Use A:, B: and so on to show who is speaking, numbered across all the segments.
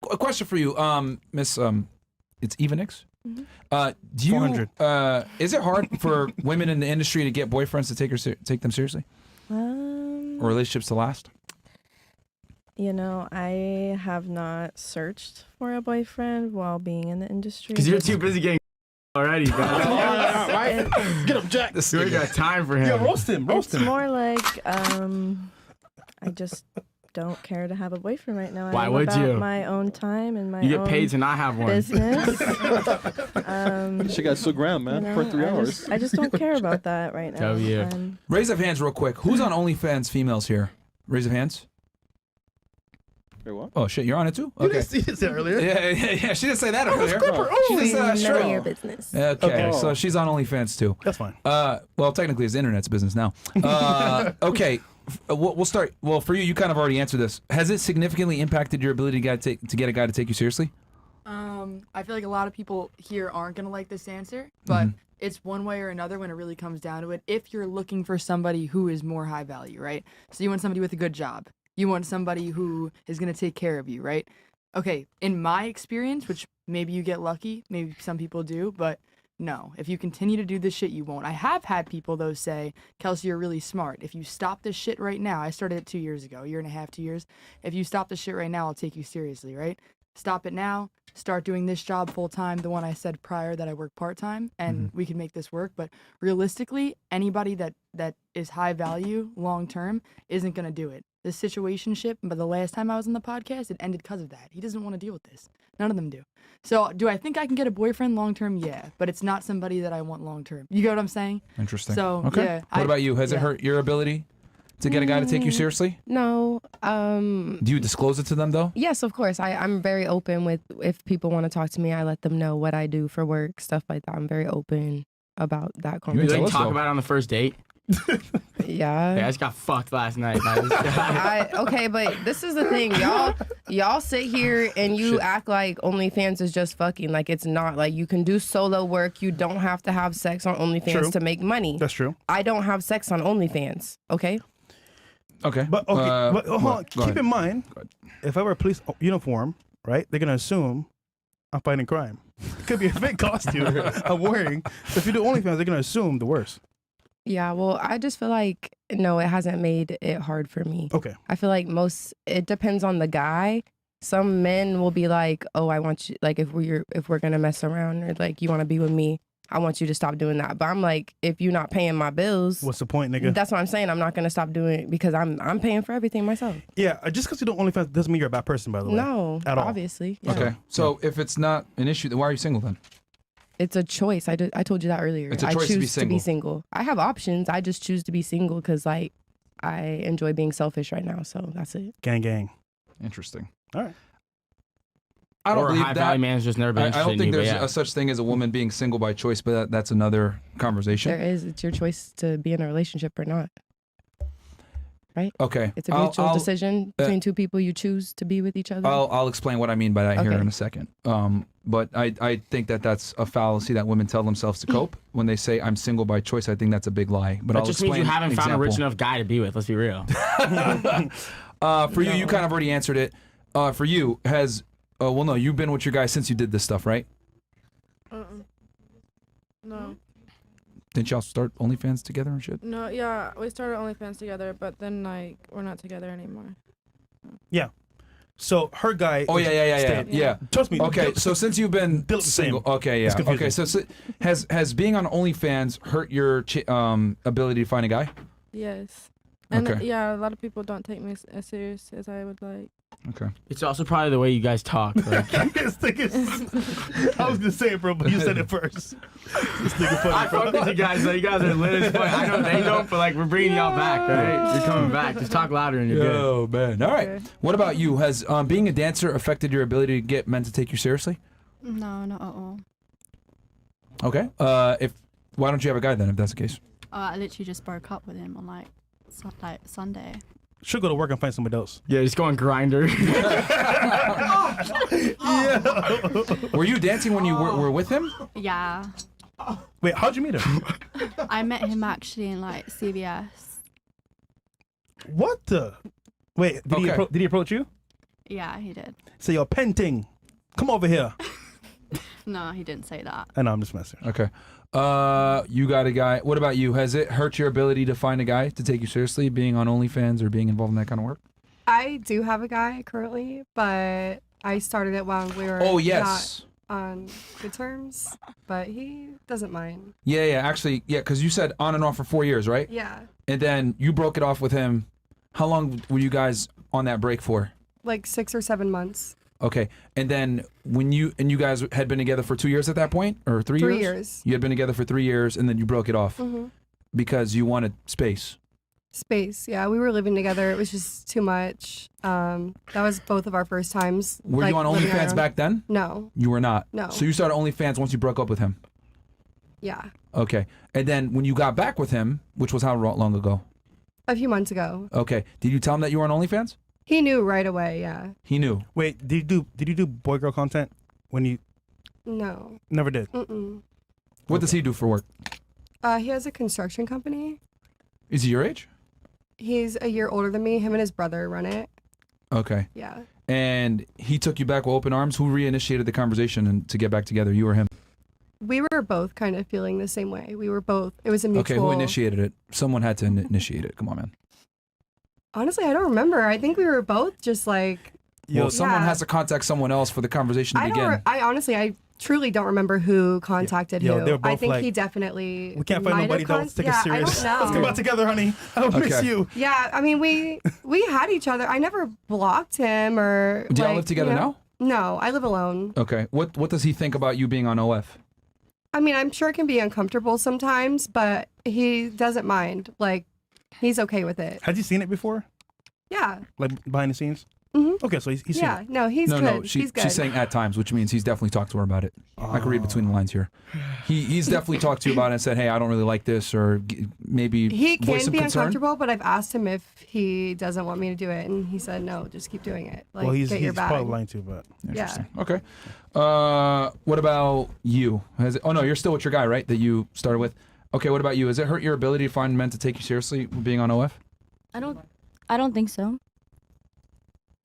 A: a question for you, Miss. It's Evanix.
B: Mm-hmm.
A: Do you?
B: 400.
A: Is it hard for women in the industry to get boyfriends to take them seriously, or relationships to last?
C: You know, I have not searched for a boyfriend while being in the industry.
D: Because you're too busy getting already, bro.
B: Right? Get him, Jack.
D: You ain't got time for him.
B: Yeah, roast him.
C: It's more like I just don't care to have a boyfriend right now.
D: Why
C: I'm
D: would
C: about
D: you?
C: my own time and my
D: You
C: own
D: get paid to not have one.
C: business.
E: She got stood ground, man,
C: you know,
E: for 3 hours.
C: I just don't care about that right now.
D: W.
A: Raise of hands real quick. Who's on OnlyFans females here? Raise of hands.
E: Wait, what?
A: Oh shit, you're on it too?
B: You
A: Okay.
B: didn't say earlier.
A: Yeah. She didn't say that earlier. She
C: Please,
A: just
C: none of
A: sure.
C: your business.
A: Okay, so she's on OnlyFans too.
B: That's fine.
A: Well, technically, it's the internet's business now. Okay, we'll start. Well, for you, you kind of already answered this. Has it significantly impacted your ability to get a guy to take you seriously?
F: I feel like a lot of people here aren't gonna like this answer, but it's one way or another when it really comes down to it. If you're looking for somebody who is more high value, right? So you want somebody with a good job. You want somebody who is gonna take care of you, right? Okay, in my experience, which maybe you get lucky, maybe some people do, but no. If you continue to do this shit, you won't. I have had people, though, say, Kelsey, you're really smart. If you stop this shit right now, I started it 2 years ago, 1.5 years, 2 years. If you stop this shit right now, I'll take you seriously, right? Stop it now. Start doing this job full time, the one I said prior that I work part time, and we can make this work. But realistically, anybody that is high value long term isn't gonna do it. This situationship, but the last time I was on the podcast, it ended because of that. He doesn't want to deal with this. None of them do. So, do I think I can get a boyfriend long term? Yeah, but it's not somebody that I want long term. You get what I'm saying?
A: Interesting.
F: So,
A: okay.
F: yeah.
A: What about you? Has it hurt your ability to get a guy to take you seriously?
G: No.
A: Do you disclose it to them though?
G: Yes, of course. I'm very open with if people want to talk to me. I let them know what I do for work, stuff like that. I'm very open about that
D: Do
G: conversation.
D: they talk about it on the first date?
G: Yeah.
D: Hey, I just got fucked last night by this guy.
G: Okay, but this is the thing, y'all sit here and you act like OnlyFans is just fucking. Like it's not. Like you can do solo work. You don't have to have sex on OnlyFans to make money.
B: That's true.
G: I don't have sex on OnlyFans. Okay.
A: Okay.
B: But hold on. Keep in mind, if I wear a police uniform, right, they're gonna assume I'm fighting crime. It could be a fake costume I'm wearing. So if you do OnlyFans, they're gonna assume the worst.
G: Yeah, well, I just feel like, no, it hasn't made it hard for me.
B: Okay.
G: I feel like it depends on the guy. Some men will be like, oh, I want you, like, if we're going to mess around or like, you want to be with me, I want you to stop doing that. But I'm like, if you're not paying my bills.
B: What's the point, nigga?
G: That's what I'm saying. I'm not going to stop doing it because I'm paying for everything myself.
B: Yeah, just because you don't OnlyFans doesn't mean you're a bad person, by the way.
G: No,
B: at all.
G: Obviously. Yeah.
A: Okay. So if it's not an issue, then why are you single then?
G: It's a choice. I told you that earlier.
A: It's a choice
G: I choose
A: to be single.
G: I have options. I just choose to be single because like I enjoy being selfish right now. So that's it.
B: Gang, gang.
A: Interesting.
B: All right.
A: I don't believe
D: high
A: that.
D: value man's just never been
A: I
D: interested
A: don't think
D: in you,
A: there's a such thing as a woman being single by choice, but that's another conversation.
G: There is. It's your choice to be in a relationship or not. Right?
A: Okay.
G: It's a mutual decision between two people you choose to be with each other.
A: I'll explain what I mean by that here
G: Okay.
A: in a second. But I think that's a fallacy that women tell themselves to cope when they say I'm single by choice. I think that's a big lie. But
D: That
A: I'll
D: just means
A: explain
D: you haven't
A: an
D: found a rich
A: example.
D: enough guy to be with. Let's be real.
A: For you kind of already answered it. For you, well, no, you've been with your guy since you did this stuff, right?
H: No.
A: Didn't y'all start OnlyFans together and shit?
H: No, yeah, we started OnlyFans together, but then like we're not together anymore.
B: Yeah. So her guy.
A: Oh yeah.
B: Trust me.
A: Okay, so since you've been single, okay, yeah, okay. So has being on OnlyFans hurt your ability to find a guy?
H: Yes. And
A: Okay.
H: yeah, a lot of people don't take me as serious as I would like.
A: Okay.
D: It's also probably the way you guys talk. Like.
B: I was gonna say it, bro, but you said it first. This nigga funny,
D: I
B: bro.
D: fuck with you guys, though. You guys are lit as fuck. I know they don't, but like we're bringing y'all back, right? You're coming back. Just talk louder and you're good.
A: Oh man. All right. What about you? Has being a dancer affected your ability to get men to take you seriously?
I: No, not at all.
A: Okay. Why don't you have a guy then, if that's the case?
I: I literally just broke up with him on like Sunday.
B: Should go to work and find somebody else.
D: Yeah, just go on Grinder.
A: Were you dancing when you were with him?
I: Yeah.
B: Wait, how'd you meet him?
I: I met him actually in like CVS.
B: What the? Wait, did he approach you?
I: Yeah, he did.
B: Say, yo, Penting, come over here.
I: No, he didn't say that.
B: I know, I'm just messing.
A: Okay. You got a guy. What about you? Has it hurt your ability to find a guy to take you seriously, being on OnlyFans or being involved in that kind of work?
J: I do have a guy currently, but I started it while we were not on good terms, but he doesn't mind.
A: Yeah, actually, because you said on and off for 4 years, right?
J: Yeah.
A: And then you broke it off with him. How long were you guys on that break for?
J: Like 6 or 7 months.
A: Okay. And then when you guys had been together for 2 years at that point, or 3 years?
J: 3 years.
A: You had been together for 3 years, and then you broke it off
J: Mm-hmm.
A: because you wanted space.
J: Space, yeah. We were living together. It was just too much. That was both of our first times.
A: Were you on
J: living
A: OnlyFans
J: around.
A: back then?
J: No.
A: You were not?
J: No.
A: So you started OnlyFans once you broke up with him?
J: Yeah.
A: Okay. And then when you got back with him, which was how long ago?
J: A few months ago.
A: Okay. Did you tell him that you were on OnlyFans?
J: He knew right away, yeah.
A: He knew.
B: Wait, did you do boy girl content when you
J: No.
B: never did?
J: Mm-mm.
A: What does he do for work?
J: He has a construction company.
A: Is he your age?
J: He's a year older than me. Him and his brother run it.
A: Okay.
J: Yeah.
A: And he took you back with open arms? Who reinitiated the conversation and to get back together, you or him?
J: We were both kind of feeling the same way. We were both, it was a mutual.
A: Okay, who initiated it? Someone had to initiate it. Come on, man.
J: Honestly, I don't remember. I think we were both just like.
A: Well, someone has to contact someone else for the conversation to begin.
J: I truly don't remember who contacted
B: Yo,
J: who.
B: they were both
J: I think
B: like,
J: he definitely.
B: We can't find
J: might
B: nobody
J: have
B: that will take us serious.
J: I don't know.
B: Let's get back together, honey. I miss you.
J: Yeah, I mean, we had each other. I never blocked him or.
A: Do y'all
J: like,
A: live together now?
J: No, I live alone.
A: Okay. What does he think about you being on OF?
J: I mean, I'm sure it can be uncomfortable sometimes, but he doesn't mind. Like, he's okay with it.
B: Had you seen it before?
J: Yeah.
B: Like behind the scenes?
J: Mm-hmm.
B: Okay, so he's seen
J: Yeah,
B: it.
J: no, he's good.
A: No,
J: he's good.
A: she's saying at times, which means he's definitely talked to her about it. I can read between the lines here. He's definitely talked to you about it and said, hey, I don't really like this, or maybe
J: He
A: voice
J: can
A: some
J: be
A: concern.
J: uncomfortable, but I've asked him if he doesn't want me to do it, and he said, no, just keep doing it. Like,
B: Well, he's
J: get your bag.
B: probably lying too, but.
A: Interesting. Okay. What about you? Oh, no, you're still with your guy, right, that you started with? Okay, what about you? Has it hurt your ability to find men to take you seriously being on OF?
K: I don't think so.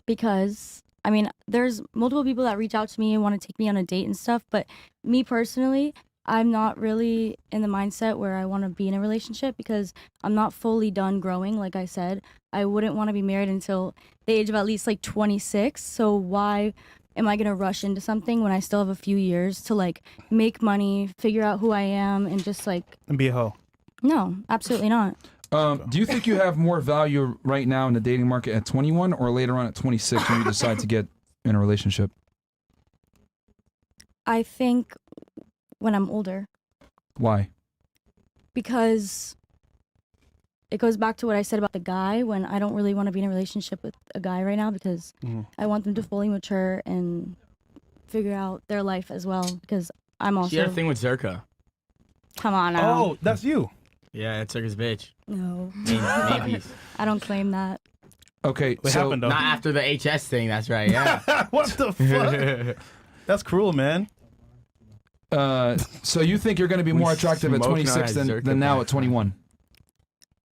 K: Because, I mean, there's multiple people that reach out to me and want to take me on a date and stuff, but me personally, I'm not really in the mindset where I want to be in a relationship because I'm not fully done growing, like I said. I wouldn't want to be married until the age of at least like 26, so why am I going to rush into something when I still have a few years to like make money, figure out who I am, and just like...
B: And be a hoe.
K: No, absolutely not.
A: Do you think you have more value right now in the dating market at 21 or later on at 26 when you decide to get in a relationship?
K: I think when I'm older.
A: Why?
K: Because it goes back to what I said about the guy, when I don't really want to be in a relationship with a guy right now because I want them to fully mature and figure out their life as well, because I'm also...
D: She had a thing with Zerka.
K: Come on now.
B: Oh, that's you.
D: Yeah, it's Zerka's bitch.
K: No.
D: Maybe.
K: I don't claim that.
A: Okay,
B: What happened, though?
D: Not after the HS thing, that's right, yeah.
B: What the fuck? That's cruel, man.
A: So you think you're going to be more attractive at 26 than now at 21?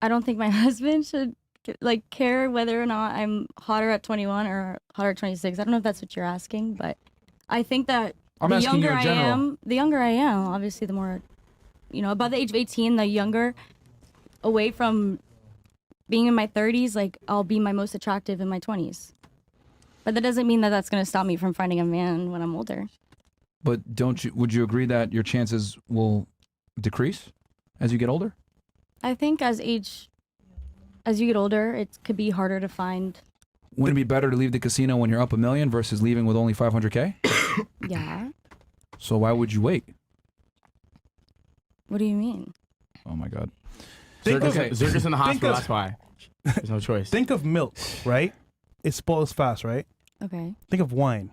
K: I don't think my husband should like care whether or not I'm hotter at 21 or hotter at 26. I don't know if that's what you're asking, but I think that
A: I'm asking you in general.
K: the younger I am, obviously the more, above the age of 18, the younger, away from being in my 30s, like I'll be my most attractive in my 20s. But that doesn't mean that that's going to stop me from finding a man when I'm older.
A: But would you agree that your chances will decrease as you get older?
K: I think as you get older, it could be harder to find.
A: Wouldn't it be better to leave the casino when you're up $1 million versus leaving with only $500K?
K: Yeah.
A: So why would you wait?
K: What do you mean?
A: Oh my God.
D: Zerka's in the hospital, that's why. There's no choice.
B: Think of milk, right? It spoils fast, right?
K: Okay.
B: Think of wine.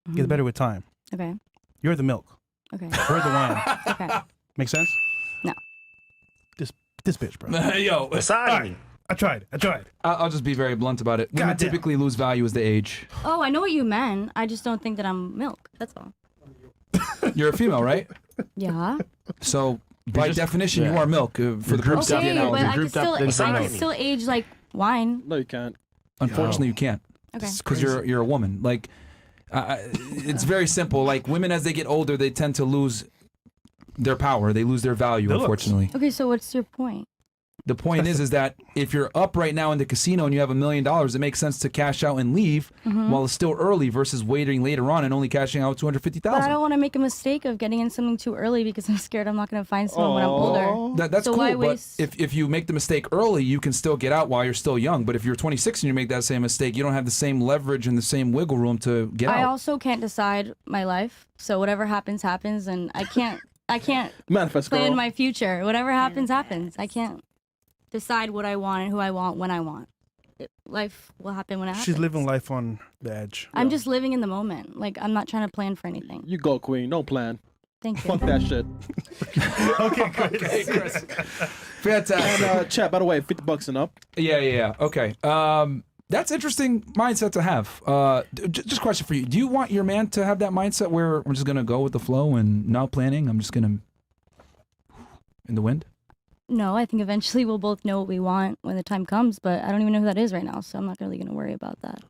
B: It gets better with time.
K: Okay.
B: You're the milk.
K: Okay.
B: We're the wine.
K: Okay.
B: Make sense?
K: No.
B: This bitch, bro.
A: Yo,
B: Right. I tried.
A: I'll just be very blunt about it. Women
B: Goddamn.
A: typically lose value as they age.
K: Oh, I know what you meant. I just don't think that I'm milk. That's all.
A: You're a female, right?
K: Yeah.
A: So by definition, you are milk for the purpose of the
K: Okay, but
A: analogy.
K: I can still age like wine.
E: No, you can't.
A: Unfortunately, you can't.
K: Okay.
A: Because you're a woman. Like, it's very simple. Like, women as they get older, they tend to lose their power. They lose their value, unfortunately.
K: Okay, so what's your point?
A: The point is that if you're up right now in the casino and you have $1 million, it makes sense to cash out and leave while it's still early versus waiting later on and only cashing out $250,000.
K: But I don't want to make a mistake of getting in something too early because I'm scared I'm not going to find someone when I'm older.
A: That's
K: so
A: cool,
K: why
A: but
K: waste...
A: if you make the mistake early, you can still get out while you're still young. But if you're 26 and you make that same mistake, you don't have the same leverage and the same wiggle room to get out.
K: I also can't decide my life, so whatever happens, happens, and I can't
E: Manifest,
K: plan
E: girl.
K: my future. Whatever happens, happens. I can't decide what I want and who I want when I want. Life will happen when it happens.
B: She's living life on the edge.
K: I'm just living in the moment. Like, I'm not trying to plan for anything.
E: You go, queen. No plan.
K: Thank you.
E: Fuck that shit.
B: Okay, Chris.
A: Fantastic.
E: And chat, by the way, $50 and up.
A: Yeah. Okay. That's interesting mindset to have. Just a question for you. Do you want your man to have that mindset where we're just going to go with the flow and not planning? I'm just going to... in the wind?
K: No, I think eventually we'll both know what we want when the time comes, but I don't even know who that is right now, so I'm not really going to worry about that.